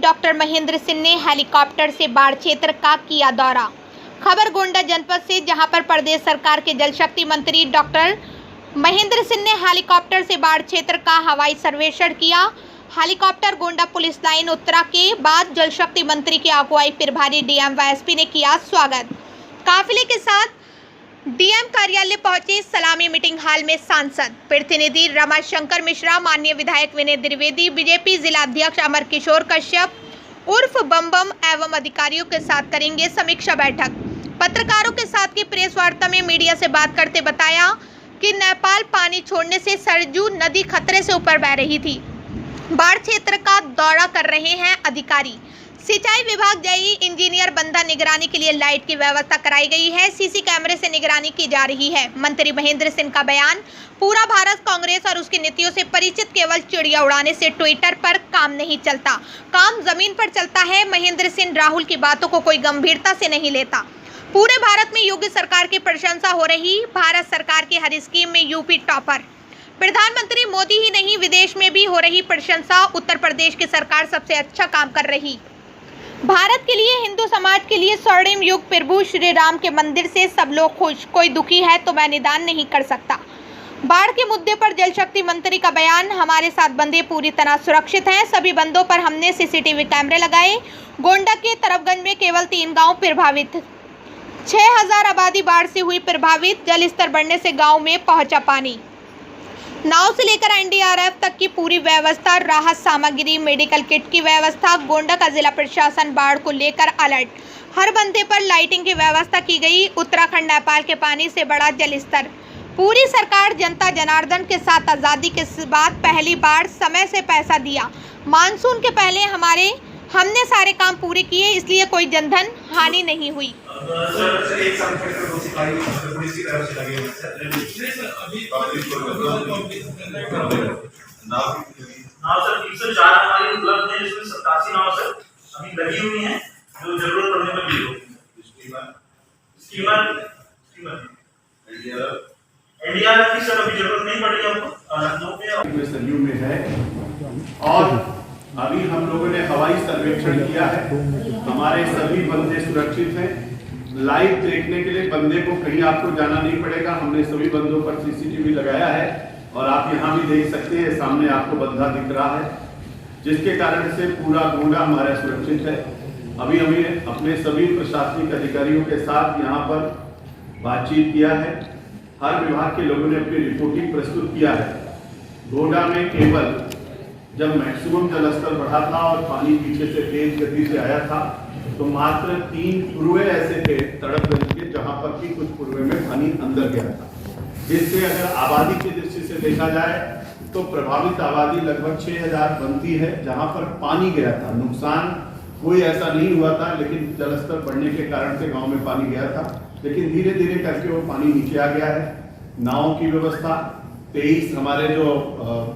Doctor Mahendra Singh ने helicopter से बाढ़ क्षेत्र का किया दौरा। खबर गोंडा जनपद से, जहां पर प्रदेश सरकार के जल शक्ति मंत्री डॉक्टर महेंद्र सिंह ने हेलीकॉप्टर से बाढ़ क्षेत्र का हवाई सर्वेक्षण किया। हेलीकॉप्टर गोंडा पुलिस लाइन उतरा के बाद जल शक्ति मंत्री की अगुवाई प्रभारी डीएम व एसपी ने किया स्वागत। काफिले के साथ डीएम कार्यालय पहुंचे सलामी मीटिंग हॉल में सांसद प्रतिनिधि रमाशंकर मिश्रा, माननीय विधायक विनय द्विवेदी, बीजेपी जिला अध्यक्ष अमर किशोर कश्यप उर्फ बम बम एवं अधिकारियों के साथ करेंगे समीक्षा बैठक। पत्रकारों के साथ की प्रेस वार्ता में मीडिया से बात करते बताया कि नेपाल पानी छोड़ने से सरजू नदी खतरे से ऊपर बह रही थी। बाढ़ क्षेत्र का दौरा कर रहे हैं अधिकारी। सिंचाई विभाग जेई इंजीनियर बंधा निगरानी के लिए लाइट की व्यवस्था कराई गई है। सीसी कैमरे से निगरानी की जा रही है। मंत्री महेंद्र सिंह का बयान, पूरा भारत कांग्रेस और उसकी नीतियों से परिचित, केवल चिड़िया उड़ाने से ट्विटर पर काम नहीं चलता, काम जमीन पर चलता है। महेंद्र सिंह राहुल की बातों को कोई गंभीरता से नहीं लेता। पूरे भारत में योगी सरकार की प्रशंसा हो रही, भारत सरकार की हर स्कीम में यूपी टॉपर। प्रधानमंत्री मोदी ही नहीं, विदेश में भी हो रही प्रशंसा। उत्तर प्रदेश की सरकार सबसे अच्छा काम कर रही। भारत के लिए, हिंदू समाज के लिए स्वर्णिम युग, प्रभु श्री राम के मंदिर से सब लोग खुश, कोई दुखी है तो मैं निदान नहीं कर सकता। बाढ़ के मुद्दे पर जल शक्ति मंत्री का बयान, हमारे साथ बंदे पूरी तरह सुरक्षित हैं। सभी बंदों पर हमने सीसीटीवी कैमरे लगाए। गोंडा के तरफगंज में केवल 3 गांव प्रभावित, 6000 आबादी बाढ़ से हुई प्रभावित। जल स्तर बढ़ने से गाँव में पहुंचा पानी। नाव से लेकर एनडीआरएफ तक की पूरी व्यवस्था, राहत सामग्री, मेडिकल किट की व्यवस्था। गोंडा का जिला प्रशासन बाढ़ को लेकर अलर्ट, हर बंदे पर लाइटिंग की व्यवस्था की गई। उत्तराखंड नेपाल के पानी से बढ़ा जल स्तर। पूरी सरकार जनता जनार्दन के साथ। आज़ादी के बाद पहली बार समय से पैसा दिया। मानसून के पहले हमने सारे काम पूरे किए, इसलिए कोई जनधन हानि नहीं हुई। नाव सर 304 हमारी उपलब्ध है, जिसमें 87 नाव सर अभी लगी हुई हैं, जो जरूरत पड़ने पर ली होगी। स्टीमर एनडीआरएफ की सर अभी जरूरत नहीं पड़ रही हमको, सरयू में है। और अभी हम लोगों ने हवाई सर्वेक्षण किया है, हमारे सभी बंदे सुरक्षित हैं। लाइव देखने के लिए बंदे को कहीं आपको जाना नहीं पड़ेगा। हमने सभी बंदों पर सीसीटीवी लगाया है और आप यहाँ भी देख सकते हैं, सामने आपको बंधा दिख रहा है, जिसके कारण से पूरा गोंडा हमारा सुरक्षित है। अभी हमें अपने सभी प्रशासनिक अधिकारियों के साथ यहाँ पर बातचीत किया है। हर विभाग के लोगों ने अपनी रिपोर्टिंग प्रस्तुत किया है। गोंडा में केवल जब मैक्सिमम जलस्तर बढ़ा था और पानी पीछे से तेज गति से आया था, तो मात्र 3 पुरवे ऐसे थे तड़पगंज के, जहां पर भी कुछ पुरवे में पानी अंदर गया था। जिससे अगर आबादी की दृष्टि से देखा जाए तो प्रभावित आबादी लगभग 6000 बनती है, जहां पर पानी गया था। नुकसान कोई ऐसा नहीं हुआ था, लेकिन जलस्तर बढ़ने के कारण से गांव में पानी गया था। लेकिन धीरे धीरे करके वो पानी नीचे आ गया है। नाव की व्यवस्था, 23 हमारे जो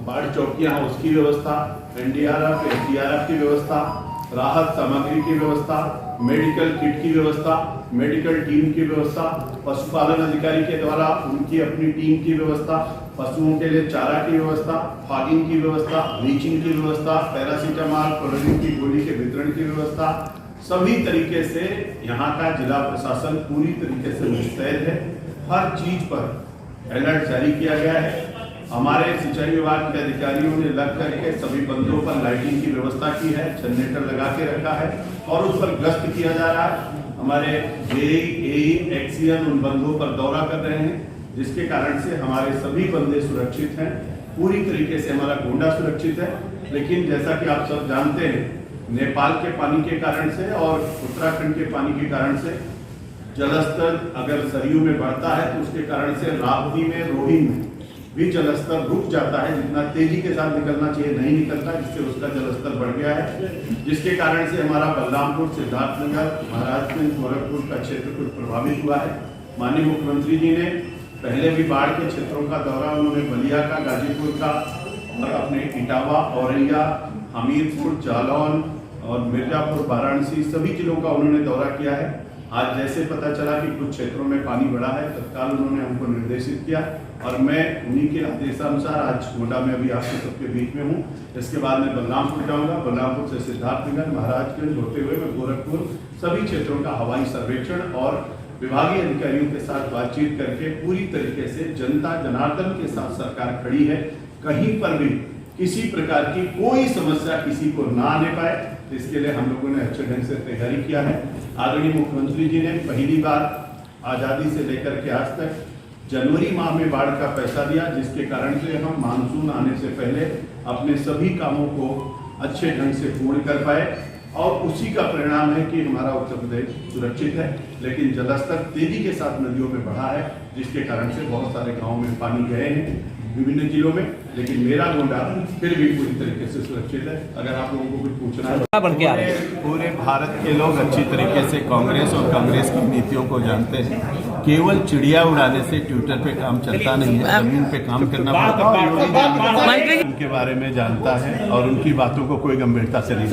बाढ़ चौकियां हैं उसकी व्यवस्था, एनडीआरएफ एसडीआरएफ की व्यवस्था, राहत सामग्री की व्यवस्था, मेडिकल किट की व्यवस्था, मेडिकल टीम की व्यवस्था, पशुपालन अधिकारी के द्वारा उनकी अपनी टीम की व्यवस्था, पशुओं के लिए चारा की व्यवस्था, फॉगिंग की व्यवस्था, ब्लीचिंग की व्यवस्था, पैरासीटामॉल क्लोरीन की गोली के वितरण की व्यवस्था, सभी तरीके से यहाँ का जिला प्रशासन पूरी तरीके से मुस्तैद है। हर चीज पर अलर्ट जारी किया गया है। हमारे सिंचाई विभाग के अधिकारियों ने लग करके सभी बंदों पर लाइटिंग की व्यवस्था की है, जनरेटर लगा के रखा है और उस पर गश्त किया जा रहा है। हमारे जेई एक्सीएन उन बंदों पर दौरा कर रहे हैं, जिसके कारण से हमारे सभी बंदे सुरक्षित हैं। पूरी तरीके से हमारा गोंडा सुरक्षित है। लेकिन जैसा कि आप सब जानते हैं, नेपाल के पानी के कारण से और उत्तराखंड के पानी के कारण से जलस्तर अगर सरयू में बढ़ता है तो उसके कारण से राप्ती में, रोहिन में भी जलस्तर रुक जाता है। जितना तेजी के साथ निकलना चाहिए नहीं निकलता, जिससे उसका जलस्तर बढ़ गया है, जिसके कारण से हमारा बलरामपुर, सिद्धार्थनगर, महाराजगंज, गोरखपुर का क्षेत्र कुछ प्रभावित हुआ है। माननीय मुख्यमंत्री जी ने पहले भी बाढ़ के क्षेत्रों का दौरा, उन्होंने बलिया का, गाजीपुर का और अपने इटावा, औरैया, हमीरपुर, जालौन और मिर्जापुर, वाराणसी सभी जिलों का उन्होंने दौरा किया है। आज जैसे पता चला कि कुछ क्षेत्रों में पानी बढ़ा है, तत्काल उन्होंने हमको निर्देशित किया और मैं उन्हीं के आदेशानुसार आज गोंडा में अभी आपके सबके बीच में हूँ। इसके बाद मैं बलरामपुर जाऊँगा, बलरामपुर से सिद्धार्थनगर, महाराजगंज होते हुए मैं गोरखपुर, सभी क्षेत्रों का हवाई सर्वेक्षण और विभागीय अधिकारियों के साथ बातचीत करके पूरी तरीके से जनता जनार्दन के साथ सरकार खड़ी है। कहीं पर भी किसी प्रकार की कोई समस्या किसी को ना आने पाए, इसके लिए हम लोगों ने अच्छे ढंग से तैयारी किया है। आदरणीय मुख्यमंत्री जी ने पहली बार आज़ादी से लेकर के आज तक जनवरी माह में बाढ़ का पैसा दिया, जिसके कारण से हम मानसून आने से पहले अपने सभी कामों को अच्छे ढंग से पूर्ण कर पाए और उसी का परिणाम है कि हमारा उत्तर प्रदेश सुरक्षित है। लेकिन जलस्तर तेजी के साथ नदियों में बढ़ा है, जिसके कारण से बहुत सारे गाँव में पानी गए हैं विभिन्न जिलों में, लेकिन मेरा गोंडा फिर भी पूरी तरीके से सुरक्षित है। अगर आप लोगों को कुछ पूछना है, पूरे भारत के लोग अच्छी तरीके से कांग्रेस और कांग्रेस की नीतियों को जानते हैं। केवल चिड़िया उड़ाने से ट्विटर पे काम चलता नहीं है, जमीन पे काम करना पड़ता है। उनके बारे में जानता है और उनकी बातों को कोई गंभीरता से नहीं।